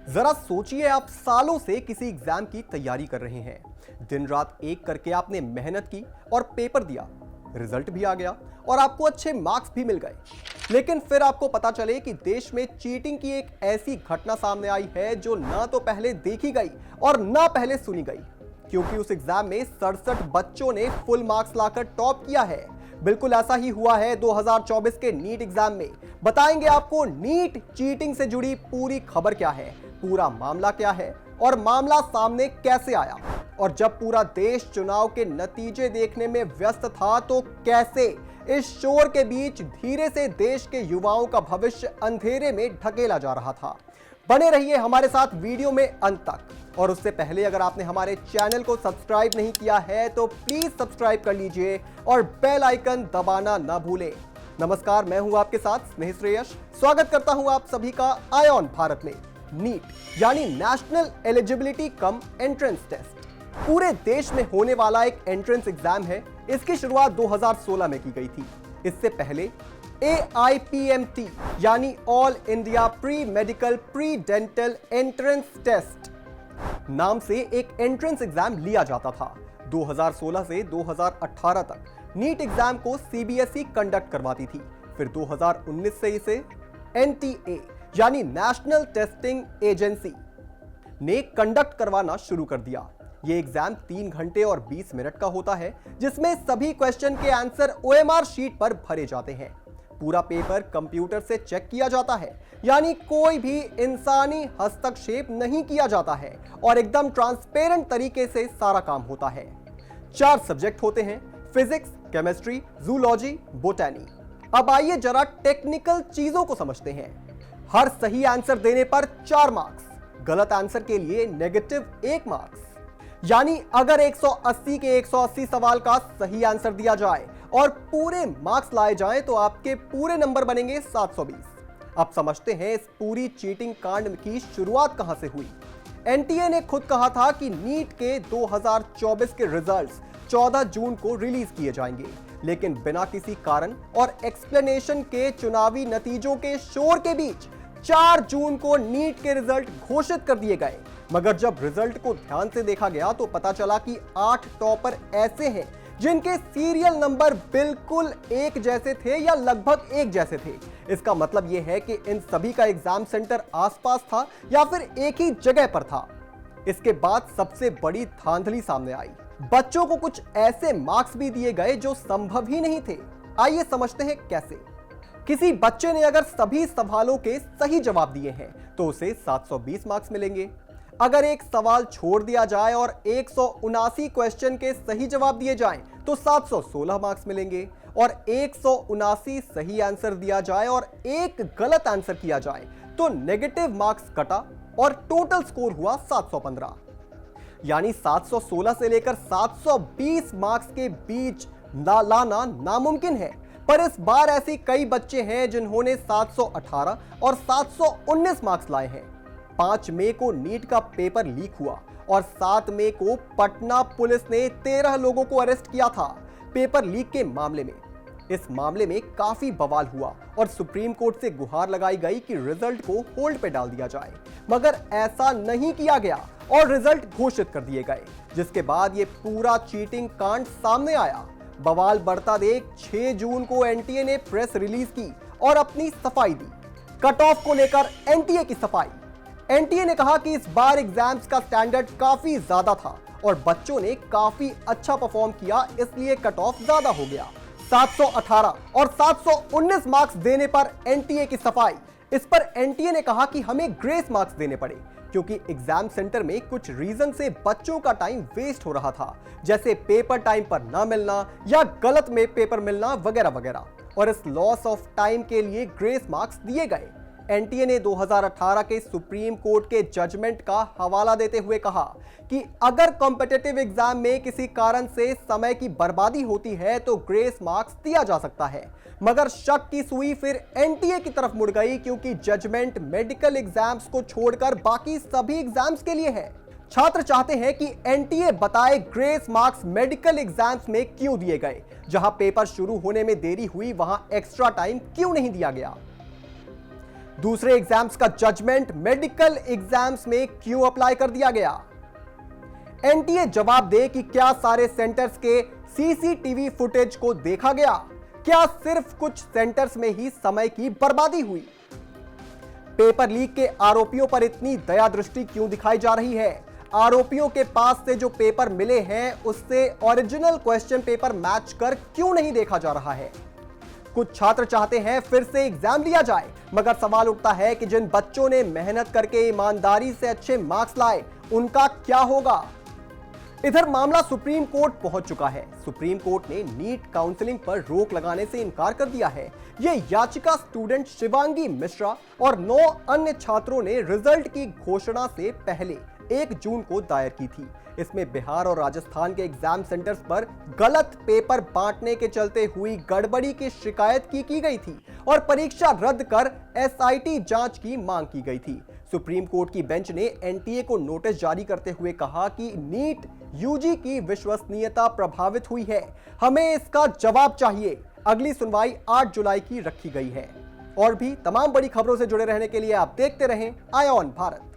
जरा सोचिए, आप सालों से किसी एग्जाम की तैयारी कर रहे हैं। दिन रात एक करके आपने मेहनत की और पेपर दिया, रिजल्ट भी आ गया और आपको अच्छे मार्क्स भी मिल गए। लेकिन फिर आपको पता चले कि देश में चीटिंग की एक ऐसी घटना सामने आई है जो ना तो पहले देखी गई और ना पहले सुनी गई, क्योंकि उस एग्जाम में 67 बच्चों ने फुल मार्क्स लाकर टॉप किया है। बिल्कुल ऐसा ही हुआ है 2024 के नीट एग्जाम में। बताएंगे आपको नीट चीटिंग से जुड़ी पूरी खबर क्या है, पूरा मामला क्या है और मामला सामने कैसे आया। और जब पूरा देश चुनाव के नतीजे देखने में व्यस्त था तो कैसे इस शोर के बीच धीरे से देश के युवाओं का भविष्य अंधेरे में ढकेला जा रहा था। बने रहिए हमारे साथ वीडियो में अंत तक। और उससे पहले अगर आपने हमारे चैनल को सब्सक्राइब नहीं किया है तो प्लीज सब्सक्राइब कर लीजिए और बेल आइकन दबाना ना भूलें। नमस्कार, मैं हूं आपके साथ स्नेह श्रेयस। स्वागत करता हूं आप सभी का आईऑन भारत में। नीट यानी national eligibility cum entrance test पूरे देश में होने वाला एक एंट्रेंस एग्जाम है। इसकी शुरुआत 2016 में की गई थी। इससे पहले AIPMT यानी all India pre medical pre dental entrance test नाम से एक एंट्रेंस एग्जाम लिया जाता था। 2016 से 2018 तक नीट एग्जाम को CBSE कंडक्ट करवाती थी। फिर 2019 से इसे NTA यानी नेशनल टेस्टिंग एजेंसी ने कंडक्ट करवाना शुरू कर दिया। यह एग्जाम 3 घंटे और 20 मिनट का होता है, जिसमें सभी क्वेश्चन के आंसर OMR शीट पर भरे जाते हैं। पूरा पेपर कंप्यूटर से चेक किया जाता है, यानी कोई भी इंसानी हस्तक्षेप नहीं किया जाता है और एकदम ट्रांसपेरेंट तरीके से सारा काम होता है। 4 सब्जेक्ट होते हैं, फिजिक्स, केमिस्ट्री, जूलॉजी, बोटैनी। अब आइए जरा टेक्निकल चीजों को समझते हैं। हर सही आंसर देने पर 4 मार्क्स, गलत आंसर के लिए नेगेटिव 1 मार्क्स। यानी अगर 180 के 180 सवाल का सही आंसर दिया जाए और पूरे मार्क्स लाए जाएं तो आपके पूरे नंबर बनेंगे 720। अब समझते हैं इस पूरी चीटिंग कांड की शुरुआत कहां से हुई। NTA ने खुद कहा था कि नीट के 2024 के रिजल्ट्स 14 जून को रिलीज किए जाएंगे, लेकिन बिना किसी कारण और एक्सप्लेनेशन के चुनावी नतीजों के शोर के बीच 4 जून को नीट के रिजल्ट घोषित कर दिए गए। मगर जब रिजल्ट को ध्यान से देखा गया तो पता चला कि 8 टॉपर ऐसे हैं जिनके सीरियल नंबर बिल्कुल एक जैसे थे या लगभग एक जैसे थे। इसका मतलब यह है कि इन सभी का एग्जाम सेंटर आसपास था या फिर एक ही जगह पर था। इसके बाद सबसे बड़ी धांधली सामने आई। बच्चों को कुछ ऐसे मार्क्स भी दिए गए जो संभव ही नहीं थे। आइए समझते हैं कैसे। किसी बच्चे ने अगर सभी सवालों के सही जवाब दिए हैं तो उसे 720 मार्क्स मिलेंगे। अगर एक सवाल छोड़ दिया जाए और 179 क्वेश्चन के सही जवाब दिए जाएं तो 716 मार्क्स मिलेंगे। और 179 सही आंसर दिया जाए और एक गलत आंसर किया जाए तो नेगेटिव मार्क्स कटा और टोटल स्कोर हुआ 715। यानी 716 से लेकर 720 मार्क्स के बीच लाना नामुमकिन है। पर इस बार ऐसे कई बच्चे हैं जिन्होंने 718 और 719 मार्क्स लाए हैं। 5 मई को नीट का पेपर लीक हुआ और 7 मई को पटना पुलिस ने 13 लोगों को अरेस्ट किया था पेपर लीक के मामले में। इस मामले में काफी बवाल हुआ और सुप्रीम कोर्ट से गुहार लगाई गई कि रिजल्ट को होल्ड पे डाल दिया जाए, मगर ऐसा नहीं किया गया और रिजल्ट घोषित कर दिए गए, जिसके बाद ये पूरा चीटिंग कांड सामने आया। बवाल बढ़ता देख 6 जून को NTA ने प्रेस रिलीज की और अपनी सफाई दी। कट ऑफ को लेकर NTA की सफाई। NTA ने कहा कि इस बार एग्जाम्स का स्टैंडर्ड काफी ज्यादा था और बच्चों ने काफी अच्छा परफॉर्म किया, इसलिए कट ऑफ ज्यादा हो गया। 718 और 719 मार्क्स देने पर NTA की सफाई। इस पर NTA ने कहा कि हमें ग्रेस मार्क्स देने पड़े क्योंकि एग्जाम सेंटर में कुछ रीजन से बच्चों का टाइम वेस्ट हो रहा था, जैसे पेपर टाइम पर ना मिलना या गलत में पेपर मिलना वगैरह वगैरह। और इस लॉस ऑफ टाइम के लिए ग्रेस मार्क्स दिए गए। NTA ने 2018 के सुप्रीम कोर्ट के जजमेंट का हवाला देते हुए कहा कि अगर कॉम्पिटिटिव एग्जाम में किसी कारण से समय की बर्बादी होती है तो ग्रेस मार्क्स दिया जा सकता है। मगर शक की सुई फिर NTA की तरफ मुड़ गई, क्योंकि जजमेंट मेडिकल एग्जाम्स को छोड़कर बाकी सभी एग्जाम्स के लिए है। छात्र चाहते हैं कि NTA बताए ग्रेस मार्क्स मेडिकल एग्जाम्स में क्यों दिए गए। जहां पेपर शुरू होने में देरी हुई वहां एक्स्ट्रा टाइम क्यों नहीं दिया गया। दूसरे एग्जाम्स का जजमेंट मेडिकल एग्जाम्स में क्यों अप्लाई कर दिया गया? एनटीए जवाब दे कि क्या सारे सेंटर्स के सीसीटीवी फुटेज को देखा गया? क्या सिर्फ कुछ सेंटर्स में ही समय की बर्बादी हुई? पेपर लीक के आरोपियों पर इतनी दया दृष्टि क्यों दिखाई जा रही है? आरोपियों के पास से जो पेपर मिले हैं उससे ओरिजिनल क्वेश्चन पेपर मैच कर क्यों नहीं देखा जा रहा है? कुछ छात्र चाहते हैं फिर से एग्जाम लिया जाए, मगर सवाल उठता है कि जिन बच्चों ने मेहनत करके ईमानदारी से अच्छे मार्क्स लाए उनका क्या होगा? इधर मामला सुप्रीम कोर्ट पहुंच चुका है। सुप्रीम कोर्ट ने नीट काउंसलिंग पर रोक लगाने से इनकार कर दिया है। यह याचिका स्टूडेंट शिवांगी मिश्रा और 9 अन्य छात्रों ने रिजल्ट की घोषणा से पहले 1 जून को दायर की थी। इसमें बिहार और राजस्थान के एग्जाम सेंटर्स पर गलत पेपर बांटने के चलते हुई गड़बड़ी की शिकायत की गई थी और परीक्षा रद्द कर एसआईटी जांच की मांग की गई थी। सुप्रीम कोर्ट की बेंच ने एनटीए को नोटिस जारी करते हुए कहा कि नीट यूजी की विश्वसनीयता प्रभावित हुई है, हमें इसका जवाब चाहिए। अगली सुनवाई 8 जुलाई की रखी गई है। और भी तमाम बड़ी खबरों से जुड़े रहने के लिए आप देखते रहें आईऑन भारत।